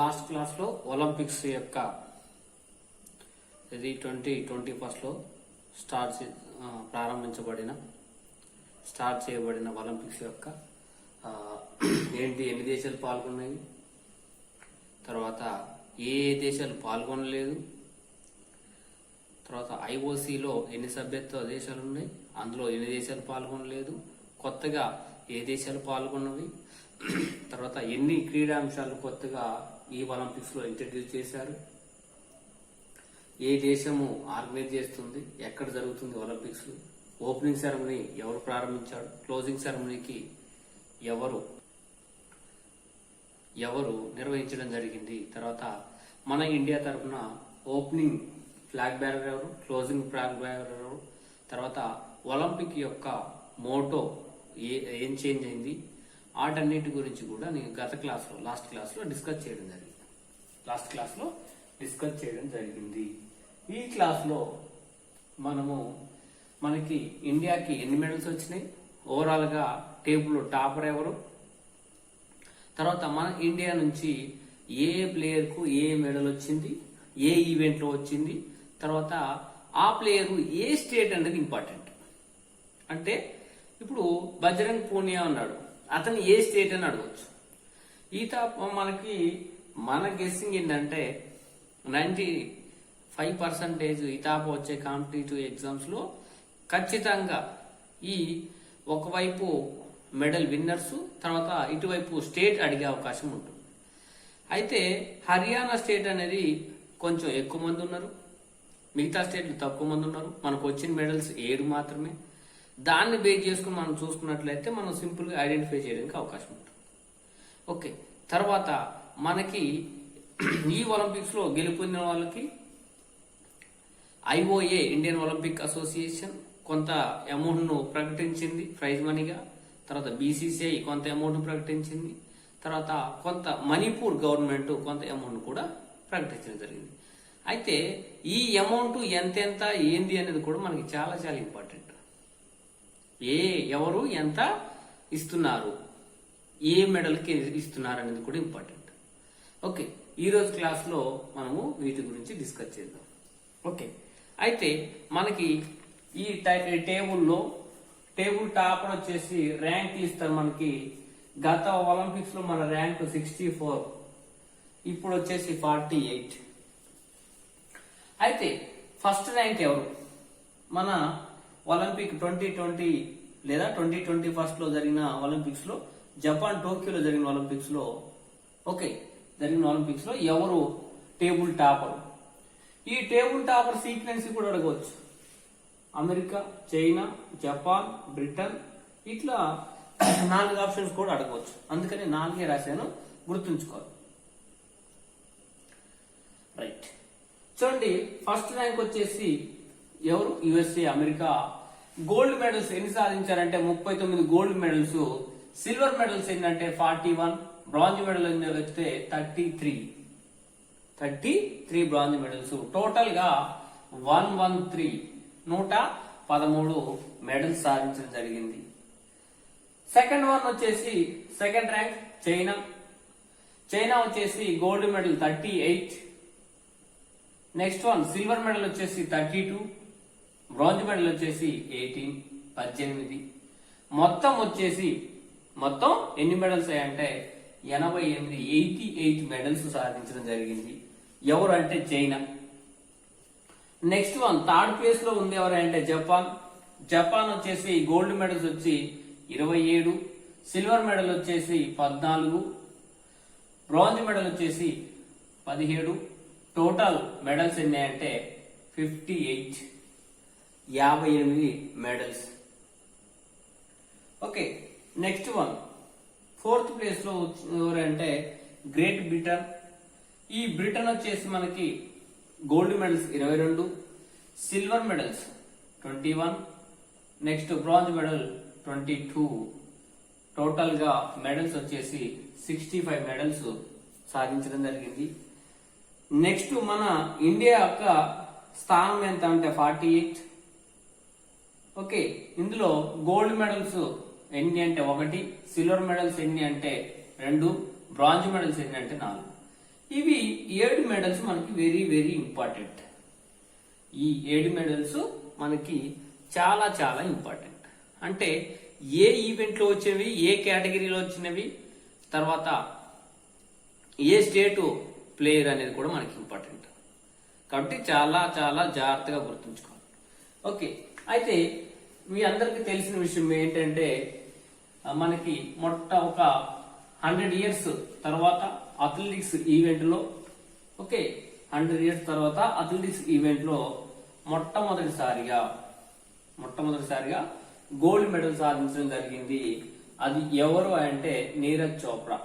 Last క్లాస్లో Olympics యొక్క ఇది 2021లో స్టార్ట్ చేయబడిన ఒలింపిక్స్ యొక్క ఎన్ని దేశాలు పాల్గొన్నాయి, తర్వాత ఏ దేశాలు పాల్గొనలేదు, తర్వాత ఐఓసీలో ఎన్ని సభ్యత్వ దేశాలు ఉన్నాయి, అందులో ఎన్ని దేశాలు పాల్గొనలేదు, కొత్తగా ఏ దేశాలు పాల్గొన్నవి, తర్వాత ఎన్ని క్రీడాంశాలు కొత్తగా ఈ ఒలింపిక్స్ లో ఇంట్రడ్యూస్ చేశారు, ఏ దేశము ఆర్గనైజ్ చేస్తుంది, ఎక్కడ జరుగుతుంది ఒలింపిక్స్, ఓపెనింగ్ సెరమనీ ఎవరు ప్రారంభించాడు, క్లోజింగ్ సెరమనీకి ఎవరు నిర్వహించడం జరిగింది, తర్వాత మన ఇండియా తరఫున ఓపెనింగ్ ఫ్లాగ్ బేరర్ ఎవరు, క్లోజింగ్ ఫ్లాగ్ బేరర్ ఎవరు, తర్వాత ఒలింపిక్ యొక్క మోటో ఏం చేంజ్ అయింది, వాటన్నిటి గురించి కూడా నేను లాస్ట్ క్లాస్లో డిస్కస్ చేయడం జరిగింది. ఈ క్లాస్లో మనకి ఇండియాకి ఎన్ని మెడల్స్ వచ్చినాయి, ఓవరాల్ గా టేబుల్ టాపర్ ఎవరు, తర్వాత మన ఇండియా నుంచి ఏ ప్లేయర్ కు ఏ మెడల్ వచ్చింది, ఏ ఈవెంట్ లో వచ్చింది, తర్వాత ఆ ప్లేయర్ ఏ స్టేట్ అనేది ఇంపార్టెంట్. అంటే ఇప్పుడు బజరంగ్ పూనియా ఉన్నాడు, అతను ఏ స్టేట్ అని అడగవచ్చు. మన గెస్సింగ్ ఏంటంటే 95% ఈతాప వచ్చే కాంపిటేటివ్ ఎగ్జామ్స్ లో ఖచ్చితంగా ఈ ఒకవైపు మెడల్ విన్నర్స్, తర్వాత ఇటువైపు స్టేట్ అడిగే అవకాశం ఉంటుంది. అయితే హర్యానా స్టేట్ అనేది కొంచెం ఎక్కువ మంది ఉన్నారు, మిగతా స్టేట్లు తక్కువ మంది ఉన్నారు. మనకు వచ్చిన మెడల్స్ 7 మాత్రమే. దాన్ని బేస్ చేసుకుని మనం చూసుకున్నట్లయితే మనం సింపుల్ గా ఐడెంటిఫై చేయడానికి అవకాశం ఉంటుంది. ఓకే, తర్వాత మనకి ఈ ఒలింపిక్స్ లో గెలుపొందిన వాళ్ళకి ఐఓఏ ఇండియన్ ఒలింపిక్ అసోసియేషన్ కొంత అమౌంట్ ను ప్రకటించింది ప్రైజ్ మనీగా, తర్వాత బీసీసీఐ కొంత అమౌంట్ ను ప్రకటించింది, తర్వాత కొంత మణిపూర్ గవర్నమెంట్ కొంత అమౌంట్ కూడా ప్రకటించడం జరిగింది. అయితే ఈ అమౌంట్ ఎంతెంత ఏంది అనేది కూడా మనకి చాలా చాలా ఇంపార్టెంట్. ఎవరు ఎంత ఇస్తున్నారు, ఏ మెడల్ కి ఇస్తున్నారు అనేది కూడా ఇంపార్టెంట్. ఓకే, ఈ రోజు క్లాస్ లో మనము వీటి గురించి డిస్కస్ చేద్దాం. ఓకే, అయితే మనకి ఈ టేబుల్ టాప్ వచ్చేసి ర్యాంక్ ఇస్తారు. మనకి గత ఒలింపిక్స్ లో మన ర్యాంక్ 64, ఇప్పుడు వచ్చేసి 48. అయితే ఫస్ట్ ర్యాంక్ ఎవరు? మన ఒలింపిక్ 2020 లేదా 2021 లో జరిగిన ఒలింపిక్స్ లో, జపాన్ టోక్యోలో జరిగిన ఒలింపిక్స్ లో ఎవరు టేబుల్ టాపర్? ఈ టేబుల్ టాపర్ సీక్వెన్స్ కూడా అడగవచ్చు. అమెరికా, చైనా, జపాన్, బ్రిటన్, ఇట్లా 4 ఆప్షన్స్ కూడా అడగవచ్చు. అందుకని 4 రాశాను, గుర్తుంచుకోవాలి. రైట్, చూడండి, ఫస్ట్ ర్యాంక్ వచ్చేసి ఎవరు? USA, America. గోల్డ్ మెడల్స్ ఎన్ని సాధించారంటే 39 గోల్డ్ మెడల్స్. సిల్వర్ మెడల్స్ ఏంటంటే 41, బ్రాంజ్ మెడల్ వస్తే 33 బ్రాంజ్ మెడల్స్. టోటల్ గా 113 మెడల్స్ సాధించడం జరిగింది. సెకండ్ ర్యాంక్ చైనా వచ్చేసి gold medal 38. Next silver medal వచ్చేసి 32, బ్రాంజ్ మెడల్ వచ్చేసి 18. మొత్తం ఎన్ని మెడల్స్ అయ్యంటే 88 మెడల్స్ సాధించడం జరిగింది. ఎవరు అంటే చైనా. నెక్స్ట్ థర్డ్ ప్లేస్ లో ఉంది ఎవరంటే జపాన్ వచ్చేసి గోల్డ్ మెడల్స్ వచ్చి 27, సిల్వర్ మెడల్ వచ్చేసి 14, బ్రాంజ్ మెడల్ వచ్చేసి 17. టోటల్ మెడల్స్ ఎన్ని అంటే 58 medals. Okay, next fourth place లో ఎవరంటే గ్రేట్ బ్రిటన్. ఈ బ్రిటన్ వచ్చేసి మనకి gold medals 22, silver medals 21, next bronze medal 22. Total గా మెడల్స్ వచ్చేసి 65 మెడల్స్ సాధించడం జరిగింది. నెక్స్ట్ మన ఇండియా యొక్క స్థానం ఎంత అంటే 48. ఓకే, ఇందులో గోల్డ్ మెడల్స్ ఎన్ని అంటే 1, సిల్వర్ మెడల్స్ ఎన్ని అంటే 2, బ్రాంజ్ మెడల్స్ ఎన్ని అంటే 4. ఇవి 7 మెడల్స్ మనకి వెరీ వెరీ ఇంపార్టెంట్. ఈ 7 మెడల్స్ మనకి చాలా చాలా ఇంపార్టెంట్. అంటే ఏ ఈవెంట్ లో వచ్చినవి, ఏ కేటగిరీలో వచ్చినవి, తర్వాత ఏ స్టేట్ ప్లేయర్ అనేది కూడా మనకి ఇంపార్టెంట్. కాబట్టి చాలా చాలా జాగ్రత్తగా గుర్తుంచుకోవాలి. ఓకే, అయితే మీ అందరికి తెలిసిన విషయం ఏంటంటే మనకి ఒక 100 ఇయర్స్ తర్వాత అథ్లెటిక్స్ ఈవెంట్ లో 100 ఇయర్స్ తర్వాత అథ్లెటిక్స్ ఈవెంట్ లో మొట్టమొదటిసారిగా గోల్డ్ మెడల్ సాధించడం జరిగింది. అది ఎవరు అంటే నీరజ్ చోప్రా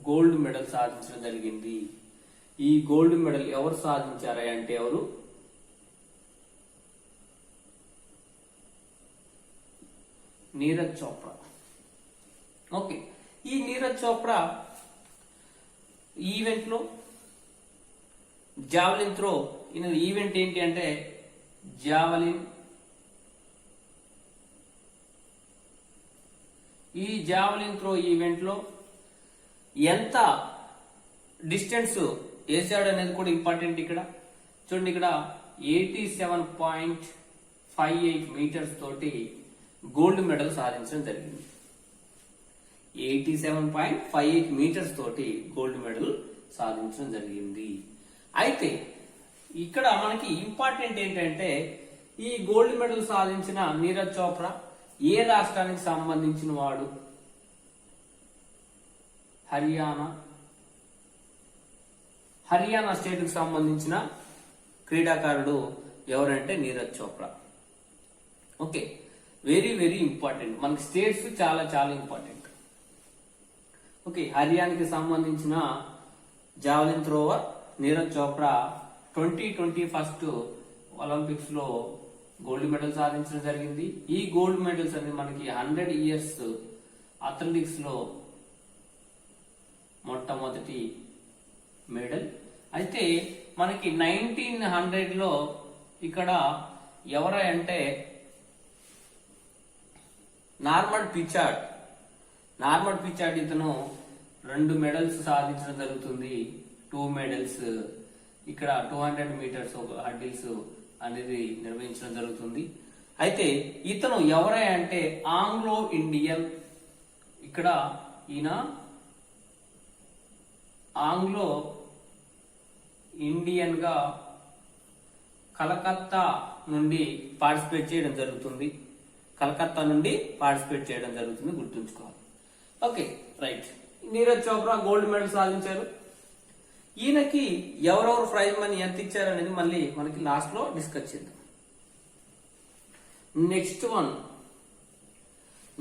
గోల్డ్ మెడల్ సాధించడం జరిగింది. ఈ గోల్డ్ మెడల్ ఎవరు సాధించారా అంటే ఎవరు? నీరజ్ చోప్రా. ఓకే, ఈ నీరజ్ చోప్రా ఈవెంట్ లో జావలిన్ త్రో, ఈవెంట్ ఏంటి అంటే జావలిన్. ఈ జావలిన్ త్రో ఈవెంట్ లో ఎంత డిస్టెన్స్ వేసాడు అనేది కూడా ఇంపార్టెంట్. ఇక్కడ చూడండి, ఇక్కడ 87.58 మీటర్స్ తోటి గోల్డ్ మెడల్ సాధించడం జరిగింది. 87.58 మీటర్స్ తోటి గోల్డ్ మెడల్ సాధించడం జరిగింది. అయితే ఇక్కడ మనకి ఇంపార్టెంట్ ఏంటంటే ఈ గోల్డ్ మెడల్ సాధించిన నీరజ్ చోప్రా ఏ రాష్ట్రానికి సంబంధించిన వాడు? హర్యానా స్టేట్ కు సంబంధించిన క్రీడాకారుడు ఎవరంటే Neeraj Chopra. Okay, very very important. మనకి స్టేట్స్ చాలా చాలా ఇంపార్టెంట్. ఓకే, హర్యానాకి సంబంధించిన javelin thrower Neeraj Chopra 2021 Olympics లో గోల్డ్ మెడల్ సాధించడం జరిగింది. ఈ గోల్డ్ మెడల్స్ అనేది మనకి 100 ఇయర్స్ అథ్లెటిక్స్ లో మొట్టమొదటి మెడల్. అయితే మనకి 1900 లో ఇక్కడ ఎవరంటే నార్మన్ పిచార్డ్ ఇతను 2 మెడల్స్ సాధించడం జరుగుతుంది. 2 మెడల్స్ ఇక్కడ 200 మీటర్స్ హర్డిల్స్ అనేది నిర్వహించడం జరుగుతుంది. అయితే ఇతను ఎవరంటే ఆంగ్లో ఇండియన్. ఇక్కడ ఈయన ఆంగ్లో ఇండియన్ గా కలకత్తా నుండి పార్టిసిపేట్ చేయడం జరుగుతుంది. గుర్తుంచుకోవాలి. Okay, right. Neeraj Chopra gold medal సాధించారు. ఈయనకి ఎవరెవరు ప్రైజ్ మనీ ఎంత ఇచ్చారు అనేది మళ్ళీ మనకి లాస్ట్ లో డిస్కస్ చేద్దాం.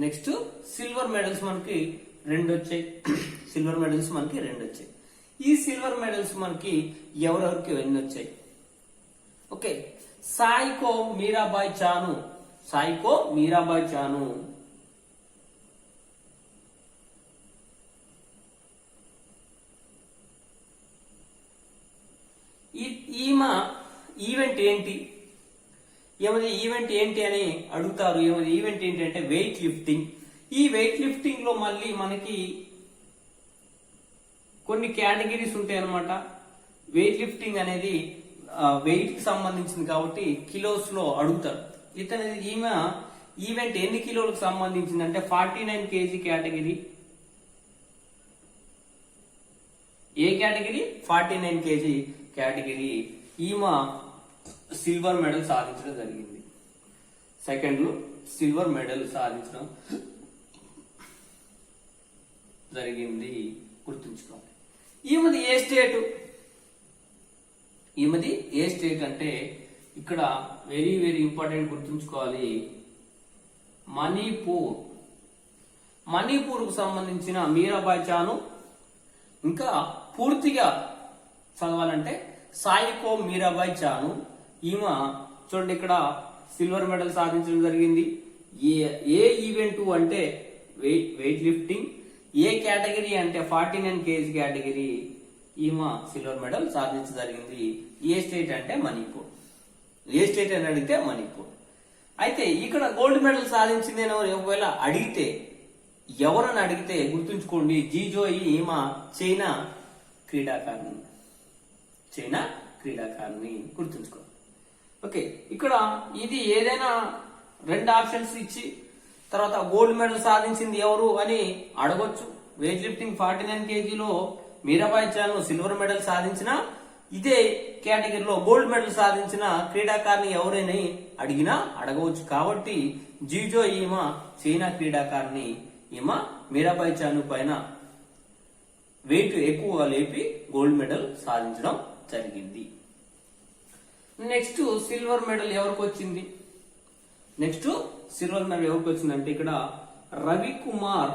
నెక్స్ట్ సిల్వర్ మెడల్స్ మనకి 2 వచ్చాయి. ఈ సిల్వర్ మెడల్స్ మనకి ఎవరెవరికి ఎన్ని వచ్చాయి? ఓకే, సాయికో మీరాబాయ్ చాను. ఈమె ఈవెంట్ ఏంటి? ఈవెంట్ ఏంటి అని అడుగుతారు. ఈవెంట్ ఏంటి అంటే వెయిట్ లిఫ్టింగ్. ఈ వెయిట్ లిఫ్టింగ్ లో మళ్ళీ మనకి కొన్ని కేటగిరీస్ ఉంటాయి అన్నమాట. వెయిట్ లిఫ్టింగ్ అనేది వెయిట్ కి సంబంధించింది కాబట్టి కిలోస్ లో అడుగుతారు. ఈమె ఈవెంట్ ఎన్ని కిలోలకు సంబంధించింది అంటే 49 kg కేటగిరీ. ఏ కేటగిరీ? 49 kg category. ఈమె సిల్వర్ మెడల్ సాధించడం జరిగింది. సెకండ్ లో సిల్వర్ మెడల్ సాధించడం జరిగింది. గుర్తుంచుకోవాలి. ఈమెది ఏ స్టేట్ అంటే ఇక్కడ వెరీ వెరీ ఇంపార్టెంట్ గుర్తుంచుకోవాలి. మణిపూర్ కు సంబంధించిన మీరాబాయ్ చాను. ఇంకా పూర్తిగా చదవాలంటే సాయికో మీరాబాయ్ చాను. ఈమె చూడండి, ఇక్కడ సిల్వర్ మెడల్ సాధించడం జరిగింది. ఏ ఈవెంట్ అంటే వెయిట్ లిఫ్టింగ్. ఏ కేటగిరీ అంటే 49 kg కేటగిరీ. ఈమె సిల్వర్ మెడల్ సాధించడం జరిగింది. ఏ స్టేట్ అంటే మణిపూర్. ఏ స్టేట్ అని అడిగితే మణిపూర్. అయితే ఇక్కడ గోల్డ్ మెడల్ సాధించింది ఒకవేళ అడిగితే ఎవరని అడిగితే గుర్తుంచుకోండి, జీజోయి ఈమె చైనా క్రీడాకారిణి. చైనా క్రీడాకారిణి గుర్తుంచుకో. ఓకే, ఇక్కడ ఇది ఏదైనా 2 ఆప్షన్స్ ఇచ్చి తర్వాత గోల్డ్ మెడల్ సాధించింది ఎవరు అని అడగొచ్చు. వెయిట్ లిఫ్టింగ్ 49 kgలో మీరాబాయి చాను సిల్వర్ మెడల్ సాధించిన, ఇదే కేటగిరీలో గోల్డ్ మెడల్ సాధించిన క్రీడాకారిణి ఎవరైనా అడిగినా అడగవచ్చు. కాబట్టి జీజో ఈమె చైనా క్రీడాకారిణి. ఈమె మీరాబాయి చాను పైన వెయిట్ ఎక్కువగా లేపి గోల్డ్ మెడల్ సాధించడం జరిగింది. నెక్స్ట్ సిల్వర్ మెడల్ ఎవరికి వచ్చింది? నెక్స్ట్ సిల్వర్ మెడల్ ఎవరికి వచ్చిందంటే ఇక్కడ రవికుమార్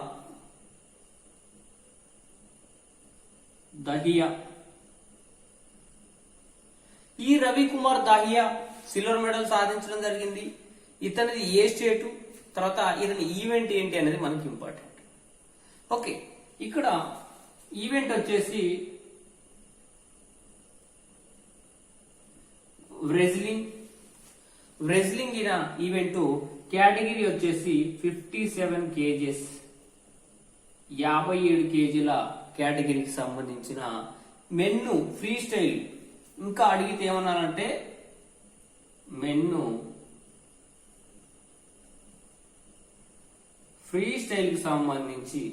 దహియా. ఈ రవికుమార్ దహియా సిల్వర్ మెడల్ సాధించడం జరిగింది. ఇతనిది ఏ స్టేటు, తర్వాత ఇతని ఈవెంట్ ఏంటి అనేది మనకి ఇంపార్టెంట్. ఓకే, ఇక్కడ ఈవెంట్ వచ్చేసి రెజ్లింగ్ ఈవెంట్ కేటగిరీ వచ్చేసి 57 kgs 57 kgల కేటగిరీకి సంబంధించిన మెన్ను ఫ్రీ స్టైల్. ఇంకా అడిగితే ఏమన్నానంటే మెన్ను ఫ్రీ స్టైల్ కి సంబంధించి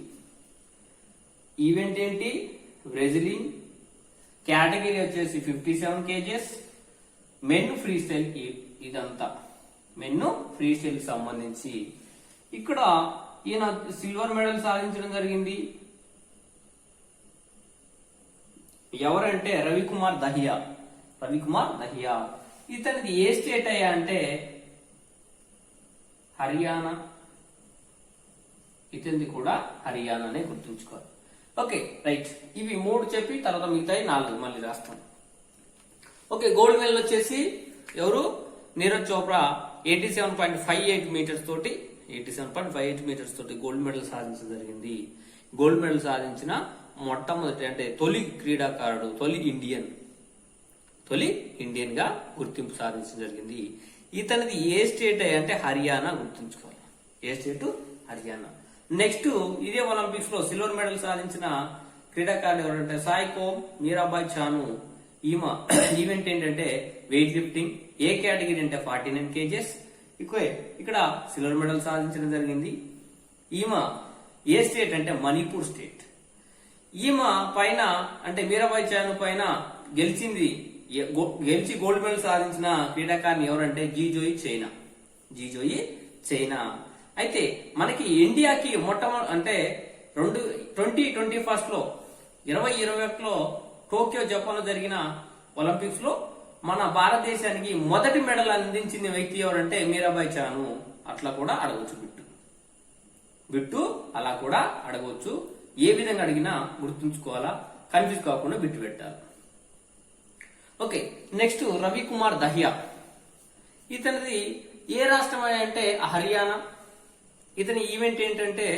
ఈవెంట్ ఏంటి? రెజ్లింగ్, కేటగిరీ వచ్చేసి 57 kgs, మెన్ ఫ్రీ స్టైల్. ఇదంతా మెన్ను ఫ్రీ స్టైల్ కి సంబంధించి. ఇక్కడ ఈయన సిల్వర్ మెడల్ సాధించడం జరిగింది. ఎవరంటే రవికుమార్ దహియా. ఇతనిది ఏ స్టేట్ అయ్యా అంటే హర్యానా. ఇతనిది కూడా హర్యానానే గుర్తుంచుకోవాలి. Okay, right. ఇవి 3 చెప్పి తర్వాత మిగతాయి 4 మళ్ళీ రాస్తాను. ఓకే, గోల్డ్ మెడల్ వచ్చేసి ఎవరు? నీరజ్ చోప్రా 87.58 మీటర్స్ తోటి 87.58 మీటర్స్ తోటి గోల్డ్ మెడల్ సాధించడం జరిగింది. గోల్డ్ మెడల్ సాధించిన మొట్టమొదటి అంటే తొలి క్రీడాకారుడు, తొలి ఇండియన్ గా గుర్తింపు సాధించడం జరిగింది. ఇతనిది ఏ స్టేట్ అంటే హర్యానా గుర్తుంచుకోవాలి. ఏ స్టేట్? హర్యానా. నెక్స్ట్ ఇదే ఒలింపిక్స్ లో సిల్వర్ మెడల్ సాధించిన క్రీడాకారుడు ఎవరంటే సాయికోమ్ మీరాబాయి చాను. ఈవెంట్ ఏంటంటే వెయిట్ లిఫ్టింగ్. ఏ కేటగిరీ అంటే 49 kgs. ఇక్కడ సిల్వర్ మెడల్ సాధించడం జరిగింది. ఈమె ఏ స్టేట్ అంటే మణిపూర్ స్టేట్. ఈమె పైన అంటే మీరాబాయి చాను పైన గెలిచి గోల్డ్ మెడల్ సాధించిన క్రీడాకారిణి ఎవరంటే జీజోయి చైనా. అయితే మనకి ఇండియాకి మొట్టమొదటి అంటే 2021 లో 2021లో టోక్యో జపాన్ లో జరిగిన ఒలింపిక్స్ లో మన భారతదేశానికి మొదటి మెడల్ అందించిన వ్యక్తి ఎవరంటే మీరాబాయి చాను. అట్లా కూడా అడగవచ్చు బిట్టు అలా కూడా అడగవచ్చు. ఏ విధంగా అడిగినా గుర్తుంచుకోవాలా, కన్ఫ్యూజ్ కాకుండా బిట్టు పెట్టాలి. Okay, next Ravikumar Dahiya. ఇతనిది ఏ రాష్ట్రం అంటే హర్యానా. ఇతని ఈవెంట్ ఏంటంటే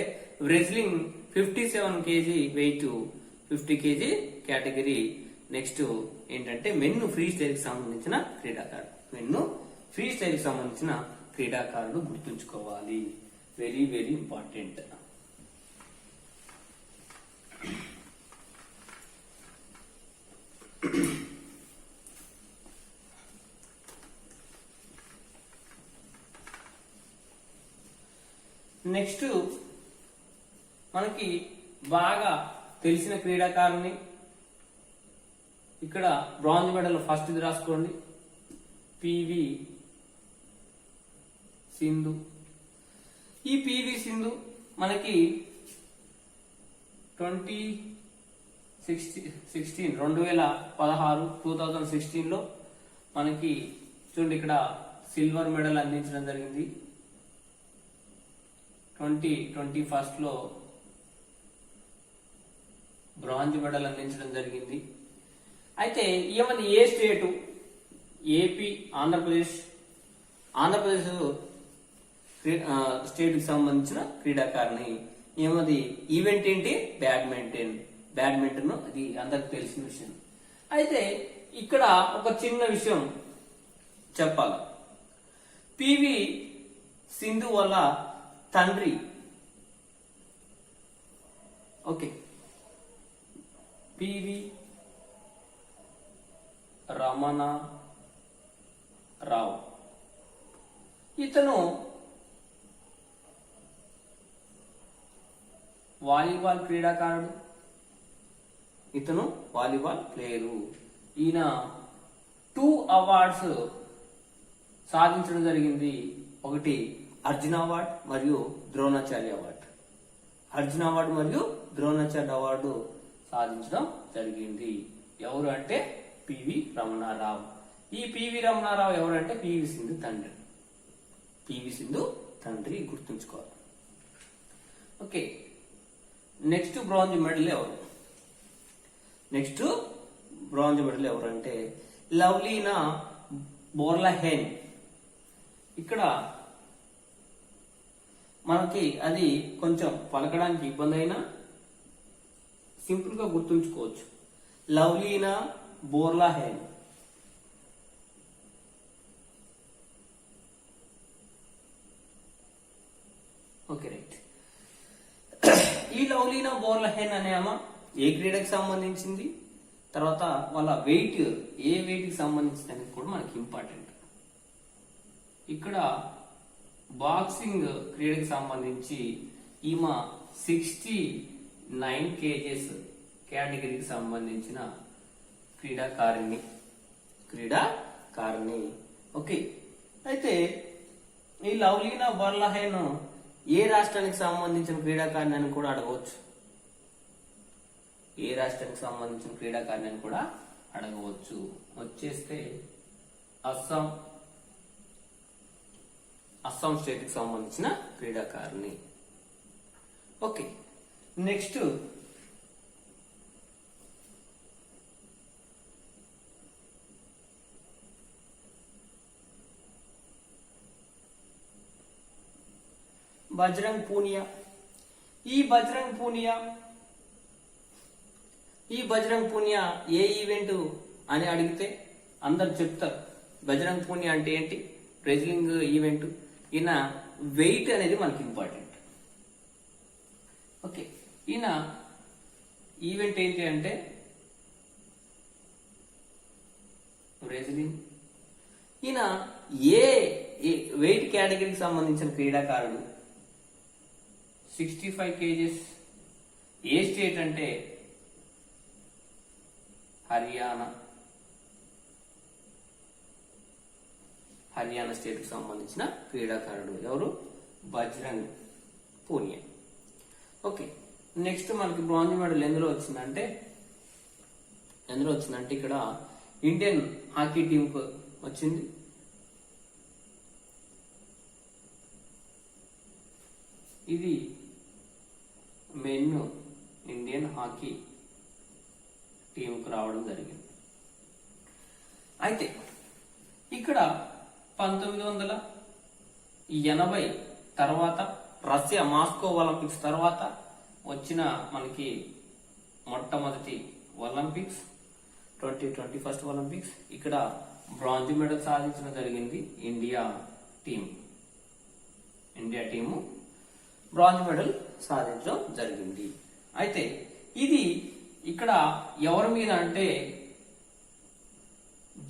wrestling 57 kg weight 50 kg category. Next ఏంటంటే మెన్ను ఫ్రీ స్టైల్ కి సంబంధించిన క్రీడాకారుడు గుర్తుంచుకోవాలి. Very very important. నెక్స్ట్ మనకి బాగా తెలిసిన క్రీడాకారుని ఇక్కడ బ్రాంజ్ మెడల్ ఫస్ట్ ఇది రాసుకోండి, పివి సింధు. ఈ పివి సింధు మనకి 2016 లో మనకి చూడండి ఇక్కడ సిల్వర్ మెడల్ అందించడం జరిగింది. 2021 లో బ్రాంజ్ మెడల్ అందించడం జరిగింది. అయితే ఈమెది ఏ స్టేటు? ఏపీ, ఆంధ్రప్రదేశ్ స్టేట్ కి సంబంధించిన క్రీడాకారిణి. ఈమెది ఈవెంట్ ఏంటి? బ్యాడ్మింటన్. అది అందరికి తెలిసిన విషయం. అయితే ఇక్కడ ఒక చిన్న విషయం చెప్పాలి. పివి సింధు వల్ల తండ్రి ఓకే, పివి రమణ రావు. ఇతను వాలీబాల్ క్రీడాకారుడు, ఇతను వాలీబాల్ ప్లేయరు. ఈయన 2 అవార్డ్స్ సాధించడం జరిగింది. ఒకటి అర్జున అవార్డ్ మరియు ద్రోణాచార్య అవార్డు. అర్జున అవార్డు మరియు ద్రోణాచార్య అవార్డు సాధించడం జరిగింది. ఎవరు అంటే పివి రమణారావు. ఈ పివి రమణారావు ఎవరు అంటే పివి సింధు తండ్రి. పివి సింధు తండ్రి గుర్తుంచుకోవాలి. ఓకే, నెక్స్ట్ బ్రాంజ్ మెడల్ ఎవరు? నెక్స్ట్ బ్రాంజ్ మెడల్ ఎవరు అంటే లవ్లీనా బోర్లహెన్. ఇక్కడ మనకి అది కొంచెం పలకడానికి ఇబ్బంది అయినా సింపుల్ గా గుర్తుంచుకోవచ్చు. లవ్లీనా బోర్లహెన్. Okay, right. ఈ లవ్లీనా బోర్లహెన్ అనే ఆమె ఏ క్రీడకి సంబంధించింది, తర్వాత వాళ్ళ వెయిట్ ఏ వెయిట్ కి సంబంధించింది కూడా మనకి ఇంపార్టెంట్. ఇక్కడ బాక్సింగ్ క్రీడకి సంబంధించి ఈమె 69 kgs కేటగిరీకి సంబంధించిన క్రీడాకారిణి. ఓకే, అయితే ఈ లవ్లీనా బోర్లహెన్ ఏ రాష్ట్రానికి సంబంధించిన క్రీడాకారిణి అని కూడా అడగవచ్చు. ఏ రాష్ట్రానికి సంబంధించిన క్రీడాకారిణి అని కూడా అడగవచ్చు. వచ్చేస్తే అస్సాం స్టేట్ కి సంబంధించిన క్రీడాకారిణి. Okay, next Bajrang Punia. ఈ బజరంగ్ పూనియా ఏ ఈవెంట్ అని అడిగితే అందరు చెప్తారు. బజరంగ్ పూనియా అంటే ఏంటి? Wrestling event. ఈయన వెయిట్ అనేది మనకి ఇంపార్టెంట్. ఓకే, ఈయన ఈవెంట్ ఏంటి అంటే రెజ్లింగ్. ఈయన ఏ వెయిట్ కేటగిరీకి సంబంధించిన క్రీడాకారుడు? 65 kgs. ఏ స్టేట్ అంటే హర్యానా స్టేట్ కి సంబంధించిన క్రీడాకారుడు. ఎవరు? బజరంగ్ పూనియా. ఓకే, నెక్స్ట్ మనకి బ్రాంజ్ మెడల్ ఎందులో వచ్చిందంటే ఇక్కడ ఇండియన్ హాకీ టీమ్ కు వచ్చింది. ఇది మెన్ ఇండియన్ హాకీ టీంకు రావడం జరిగింది. అయితే ఇక్కడ 1980 తర్వాత రష్యా మాస్కో ఒలింపిక్స్ తర్వాత వచ్చిన మనకి మొట్టమొదటి ఒలింపిక్స్ 2021 ఒలింపిక్స్. ఇక్కడ బ్రాంజ్ మెడల్ సాధించడం జరిగింది ఇండియా టీము బ్రాంజ్ మెడల్ సాధించడం జరిగింది. అయితే ఇది ఇక్కడ ఎవరి మీద అంటే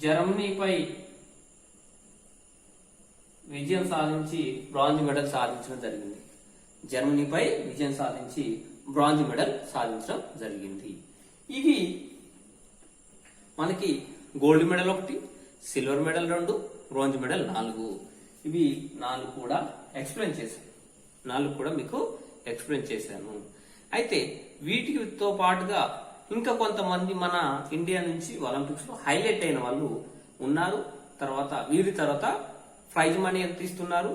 జర్మనీపై విజయం సాధించి బ్రాంజ్ మెడల్ సాధించడం జరిగింది. జర్మనీపై విజయం సాధించి బ్రాంజ్ మెడల్ సాధించడం జరిగింది. ఇవి మనకి gold medal 1, silver medal 2, bronze medal 4. ఇవి 4 కూడా ఎక్స్ప్లెయిన్ చేశాను. 4 కూడా మీకు ఎక్స్ప్లెయిన్ చేశాను. అయితే వీటితో పాటుగా ఇంకా కొంతమంది మన ఇండియా నుంచి ఒలింపిక్స్ లో హైలైట్ అయిన వాళ్ళు ఉన్నారు. వీరి తర్వాత ప్రైజ్ మనీ ఎంత ఇస్తున్నారు,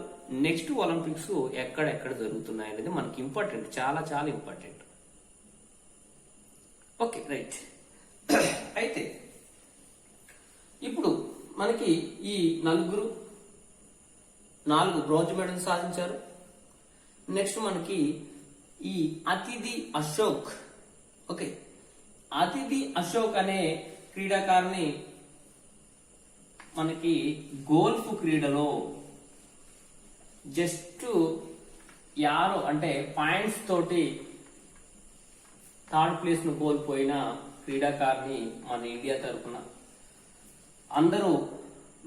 నెక్స్ట్ ఒలింపిక్స్ ఎక్కడెక్కడ జరుగుతున్నాయి అనేది మనకి ఇంపార్టెంట్, చాలా చాలా ఇంపార్టెంట్. Okay, right. అయితే ఇప్పుడు మనకి ఈ 4 బ్రాంజ్ మెడల్ సాధించారు. నెక్స్ట్ మనకి ఈ అతిథి అశోక్. ఓకే, అతిథి అశోక్ అనే క్రీడాకారుని మనకి గోల్ఫ్ క్రీడలో జస్ట్ 50 అంటే పాయింట్స్ తోటి థర్డ్ ప్లేస్ ను కోల్పోయిన క్రీడాకారిణి మన ఇండియా తరఫున. అందరూ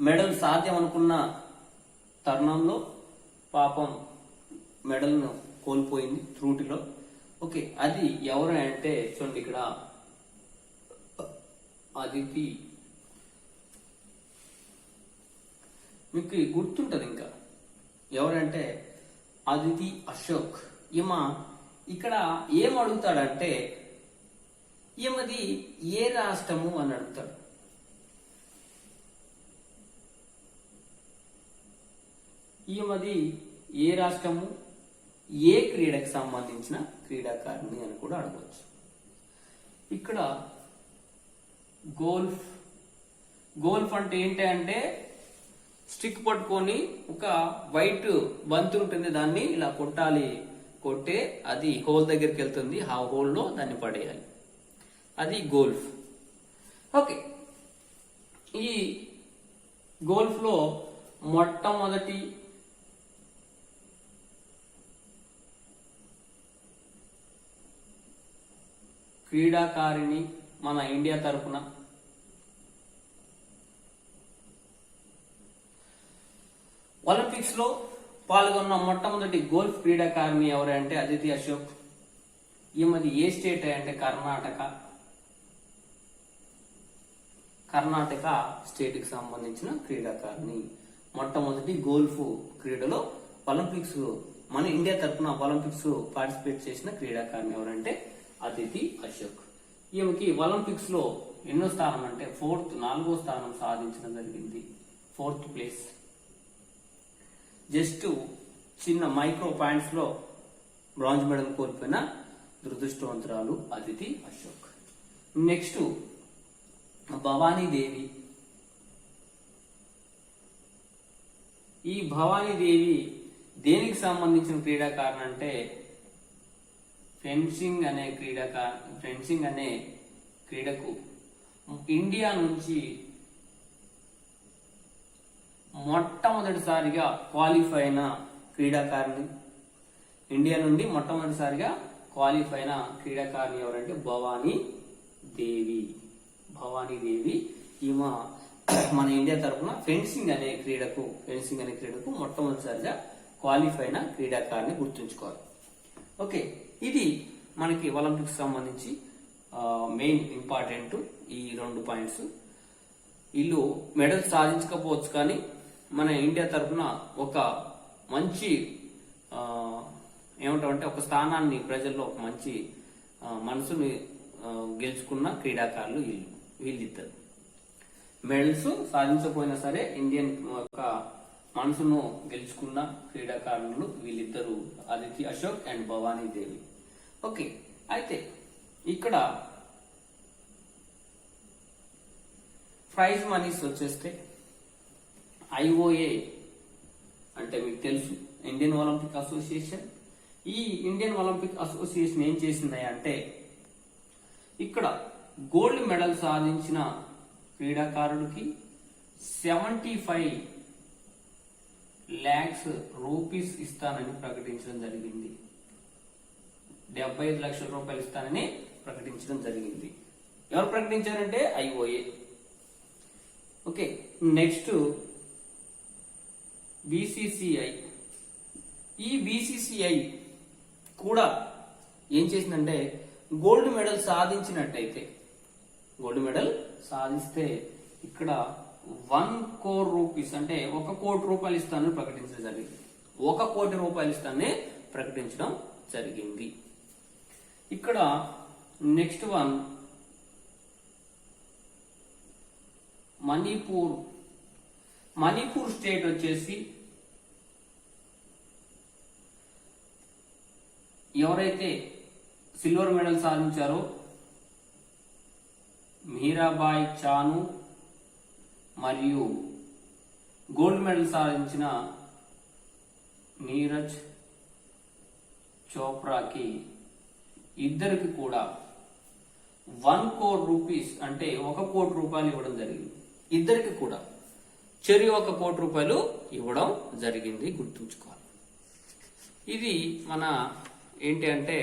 మెడల్ సాధ్యం అనుకున్న తరుణంలో పాపం మెడల్ను కోల్పోయింది త్రూటిలో. ఓకే, అది ఎవరు అంటే చూడండి ఇక్కడ అదితి, మీకు గుర్తుంటది ఇంకా ఎవరంటే అదితి అశోక్. ఈమె ఇక్కడ ఏం అడుగుతాడంటే ఈమెది ఏ రాష్ట్రము అని అడుగుతాడు. ఈమెది ఏ రాష్ట్రము, ఏ క్రీడకు సంబంధించిన క్రీడాకారిణి అని కూడా అడగవచ్చు. ఇక్కడ గోల్ఫ్. గోల్ఫ్ అంటే ఏంటి అంటే స్టిక్ పట్టుకొని ఒక వైట్ బంతి ఉంటుంది, దాన్ని ఇలా కొట్టాలి, కొట్టే అది హోల్ దగ్గరికి వెళ్తుంది, ఆ హోల్లో దాన్ని పడేయాలి, అది గోల్ఫ్. ఓకే, ఈ గోల్ఫ్ లో మొట్టమొదటి క్రీడాకారిణి మన ఇండియా తరఫున ఒలింపిక్స్ లో పాల్గొన్న మొట్టమొదటి గోల్ఫ్ క్రీడాకారిణి ఎవరంటే అదితి అశోక్. ఈమెది ఏ స్టేట్ అంటే కర్ణాటక. కర్ణాటక స్టేట్ కి సంబంధించిన క్రీడాకారిణి. మొట్టమొదటి గోల్ఫ్ క్రీడలో ఒలింపిక్స్ మన ఇండియా తరఫున ఒలింపిక్స్ పార్టిసిపేట్ చేసిన క్రీడాకారిణి ఎవరంటే అదితి అశోక్. ఈమెకి ఒలింపిక్స్ లో ఎన్నో స్థానం అంటే నాలుగో స్థానం సాధించడం జరిగింది, 4th ప్లేస్. జస్ట్ చిన్న మైక్రో పాయింట్స్ లో బ్రాంజ్ మెడల్ కోల్పోయిన దురదృష్టవంతురాలు అదితి అశోక్. నెక్స్ట్ భవానీదేవి. ఈ భవానీదేవి దేనికి సంబంధించిన క్రీడాకారిణి అంటే ఫెన్సింగ్ అనే క్రీడకు ఇండియా నుంచి మొట్టమొదటిసారిగా క్వాలిఫై అయిన క్రీడాకారిణి. ఇండియా నుండి మొట్టమొదటిసారిగా క్వాలిఫై అయిన క్రీడాకారిణి ఎవరంటే భవానీదేవి. ఈమె మన ఇండియా తరఫున ఫెన్సింగ్ అనే క్రీడకు మొట్టమొదటిసారిగా క్వాలిఫై అయిన క్రీడాకారిణి గుర్తుంచుకోవాలి. ఓకే, ఇది మనకి ఒలింపిక్స్ సంబంధించి మెయిన్ ఇంపార్టెంట్ ఈ 2 పాయింట్స్. వీళ్ళు మెడల్ సాధించకపోవచ్చు, కానీ మన ఇండియా తరఫున ఒక మంచి ఏమంటామంటే ఒక స్థానాన్ని ప్రజల్లో ఒక మంచి మనసుని గెలుచుకున్న క్రీడాకారులు వీళ్ళిద్దరు. మెడల్స్ సాధించకపోయినా సరే ఇండియన్ ఒక మనసును గెలుచుకున్న క్రీడాకారులు వీళ్ళిద్దరు, అదితి అశోక్ అండ్ భవానీదేవి. ఓకే, అయితే ఇక్కడ ప్రైజ్ మనీస్ వచ్చేస్తే IOA అంటే మీకు తెలుసు, ఇండియన్ ఒలింపిక్ అసోసియేషన్. ఈ ఇండియన్ ఒలింపిక్ అసోసియేషన్ ఏం చేసింది అంటే ఇక్కడ గోల్డ్ మెడల్ సాధించిన క్రీడాకారుడికి 75 lakhs రూపీస్ ఇస్తానని ప్రకటించడం జరిగింది. 75 లక్షల రూపాయలు ఇస్తానని ప్రకటించడం జరిగింది. ఎవరు ప్రకటించారంటే IOA. Okay, next BCCI. ఈ BCCI కూడా ఏం చేసిందంటే గోల్డ్ మెడల్ సాధిస్తే ఇక్కడ 1 crore రూపీస్ అంటే 1 కోటి రూపాయలు ఇస్తానని ప్రకటించడం జరిగింది. 1 కోటి రూపాయలు ఇస్తానని ప్రకటించడం జరిగింది. ఇక్కడ నెక్స్ట్ వన్ మణిపూర్ స్టేట్ వచ్చేసి ఎవరైతే సిల్వర్ మెడల్ సాధించారో మీరాబాయి చాను మరియు గోల్డ్ మెడల్ సాధించిన నీరజ్ చోప్రాకి ఇద్దరికి కూడా 1 crore రూపీస్ అంటే 1 కోటి రూపాయలు ఇవ్వడం జరిగింది. ఇద్దరికి కూడా చెరి 1 కోటి రూపాయలు ఇవ్వడం జరిగింది, గుర్తుంచుకోవాలి. ఇది మన ఏంటి అంటే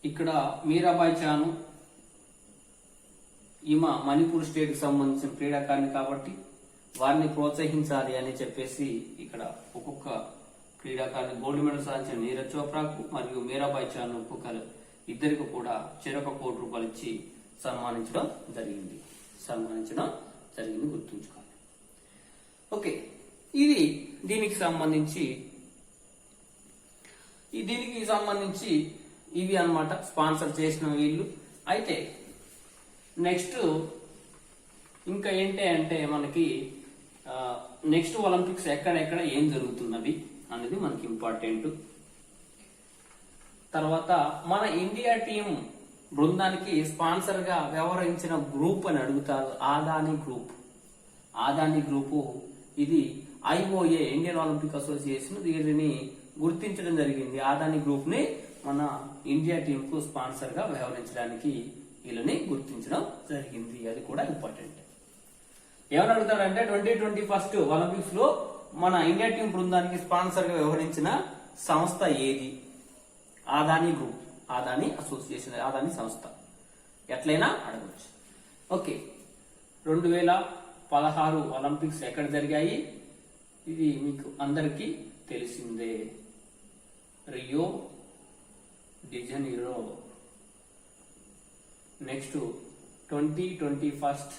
ఇక్కడ మీరాబాయి చాను ఈమె మణిపూర్ స్టేట్ కి సంబంధించిన క్రీడాకారిణి కాబట్టి వారిని ప్రోత్సహించాలి అని చెప్పేసి ఇక్కడ ఒక్కొక్క క్రీడాకారిణి గోల్డ్ మెడల్ సాధించిన నీరజ్ చోప్రాకు మరియు మీరాబాయి చాను ఒక్కొక్కరు ఇద్దరికి కూడా చెరొక ₹1,00,00,000 ఇచ్చి సన్మానించడం జరిగింది గుర్తుంచుకోవాలి. ఓకే, ఇది దీనికి సంబంధించి ఇవి అన్నమాట స్పాన్సర్ చేసిన వీళ్ళు. అయితే నెక్స్ట్ ఇంకా ఏంటి అంటే మనకి నెక్స్ట్ ఒలింపిక్స్ ఎక్కడెక్కడ ఏం జరుగుతున్నవి అనేది మనకి ఇంపార్టెంట్. తర్వాత మన ఇండియా టీం బృందానికి స్పాన్సర్ గా వ్యవహరించిన గ్రూప్ అని అడుగుతారు. ఆదాని గ్రూపు ఇది IOA ఇండియన్ ఒలింపిక్ అసోసియేషన్ దీనిని గుర్తించడం జరిగింది. ఆదాని గ్రూప్ ని మన ఇండియా టీం కు స్పాన్సర్ గా వ్యవహరించడానికి వీళ్ళని గుర్తించడం జరిగింది. అది కూడా ఇంపార్టెంట్. ఏమని అడుగుతాడంటే 2021 ఒలింపిక్స్ లో మన ఇండియా టీం బృందానికి స్పాన్సర్ గా వ్యవహరించిన సంస్థ ఏది? ఆదాని గ్రూప్, ఆదాని అసోసియేషన్, ఆదాని సంస్థ. ఎట్లయినా అడగవచ్చు. ఓకే, 2016 ఒలింపిక్స్ ఎక్కడ జరిగాయి? ఇది మీకు అందరికీ తెలిసిందే, Rio de Janeiro. Next 2021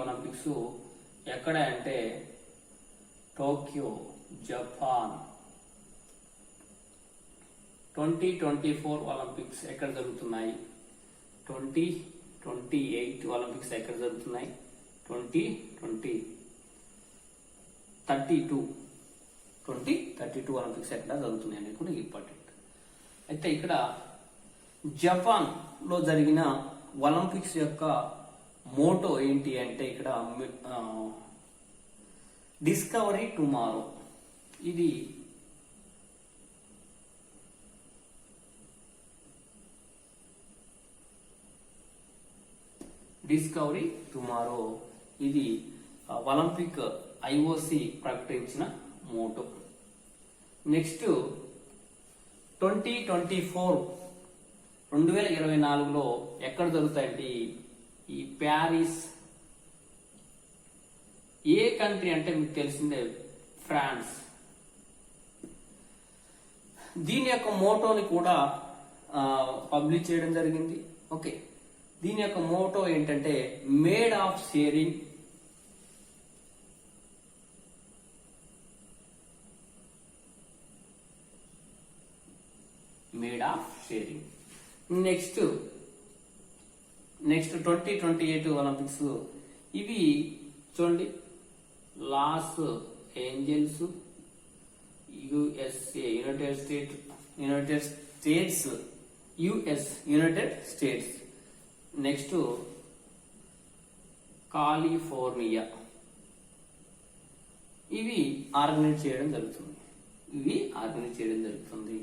Olympics ఎక్కడ అంటే టోక్యో, జపాన్. 2024 ఒలింపిక్స్ ఎక్కడ జరుగుతున్నాయి? 2028 ఒలింపిక్స్ ఎక్కడ జరుగుతున్నాయి? 2032 ఒలింపిక్స్ ఎక్కడ జరుగుతున్నాయి అనేది కూడా ఇంపార్టెంట్. అయితే ఇక్కడ జపాన్ లో జరిగిన ఒలింపిక్స్ యొక్క మోటో ఏంటి అంటే ఇక్కడ డిస్కవరీ టుమారో. ఇది డిస్కవరీ టుమారో ఇది ఒలింపిక్ IOC ప్రకటించిన మోటో. నెక్స్ట్ 2024లో ఎక్కడ జరుగుతాయండి? ఈ ప్యారిస్. ఏ కంట్రీ అంటే మీకు తెలిసిందే, ఫ్రాన్స్. దీని యొక్క మోటోని కూడా పబ్లిష్ చేయడం జరిగింది. ఓకే, దీని యొక్క మోటో ఏంటంటే made of sharing, next 2028 Olympics ఇవి చూడండి, Los Angeles, USA United States. Next California. ఇవి ఆర్గనైజ్ చేయడం జరుగుతుంది.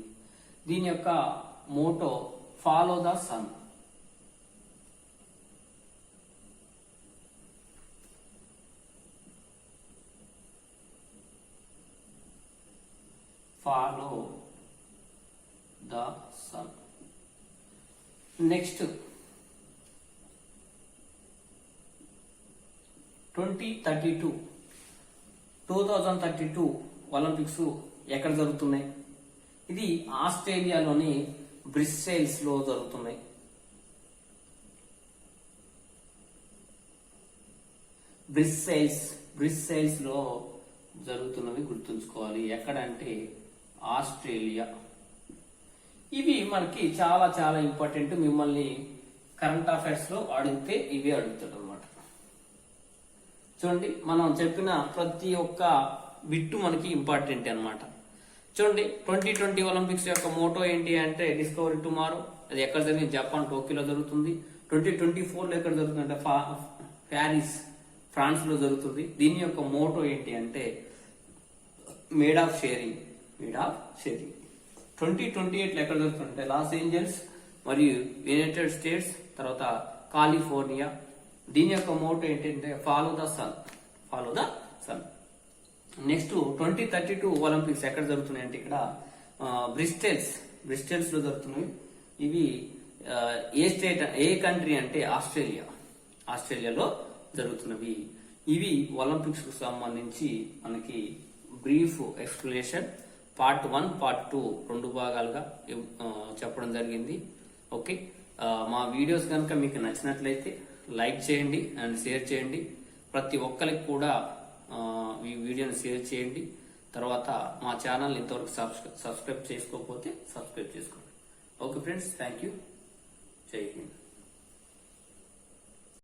దీని యొక్క motto follow the sun. Follow the sun. Next 2032 Olympics ఎక్కడ జరుగుతున్నాయి? ఇది ఆస్ట్రేలియాలోని బ్రిస్సెల్స్ లో జరుగుతున్నాయి. బ్రిస్సెల్స్ లో జరుగుతున్నవి గుర్తుంచుకోవాలి. ఎక్కడంటే ఆస్ట్రేలియా. ఇవి మనకి చాలా చాలా ఇంపార్టెంట్. మిమ్మల్ని కరెంట్ అఫైర్స్ లో అడిగితే ఇవి అడుగుతాడు అనమాట. చూడండి, మనం చెప్పిన ప్రతి ఒక్క బిట్టు మనకి ఇంపార్టెంట్ అన్నమాట. చూడండి, 2020 ఒలింపిక్స్ యొక్క మోటో ఏంటి అంటే డిస్కవరీ టుమారో. అది ఎక్కడ జరిగింది? జపాన్, టోక్యోలో జరుగుతుంది. 2024 లో ఎక్కడ జరుగుతుంది అంటే ప్యారిస్, ఫ్రాన్స్ లో జరుగుతుంది. దీని యొక్క మోటో ఏంటి అంటే మేడ్ ఆఫ్ షేరింగ్. 2028 లో ఎక్కడ జరుగుతుందంటే లాస్ ఏంజల్స్ మరియు యునైటెడ్ స్టేట్స్, తర్వాత కాలిఫోర్నియా. దీని యొక్క మోటో ఏంటంటే follow the sun. Next 2032 Olympics ఎక్కడ జరుగుతున్నాయి అంటే ఇక్కడ బ్రిస్టెల్స్ లో జరుగుతున్నాయి. ఇవి ఏ కంట్రీ అంటే ఆస్ట్రేలియాలో జరుగుతున్నవి. ఇవి ఒలింపిక్స్ కు సంబంధించి మనకి బ్రీఫ్ ఎక్స్ప్లెనేషన్ పార్ట్ 1 పార్ట్ 2 2 భాగాలుగా చెప్పడం జరిగింది. ఓకే, మా వీడియోస్ కనుక మీకు నచ్చినట్లయితే లైక్ చేయండి అండ్ షేర్ చేయండి. ప్రతి ఒక్కరికి కూడా ఈ వీడియోని షేర్ చేయండి. తర్వాత మా ఛానల్ ఇంతవరకు సబ్స్క్రైబ్ చేసుకోకపోతే సబ్స్క్రైబ్ చేసుకోండి. Okay friends, thank you. జై హింద్.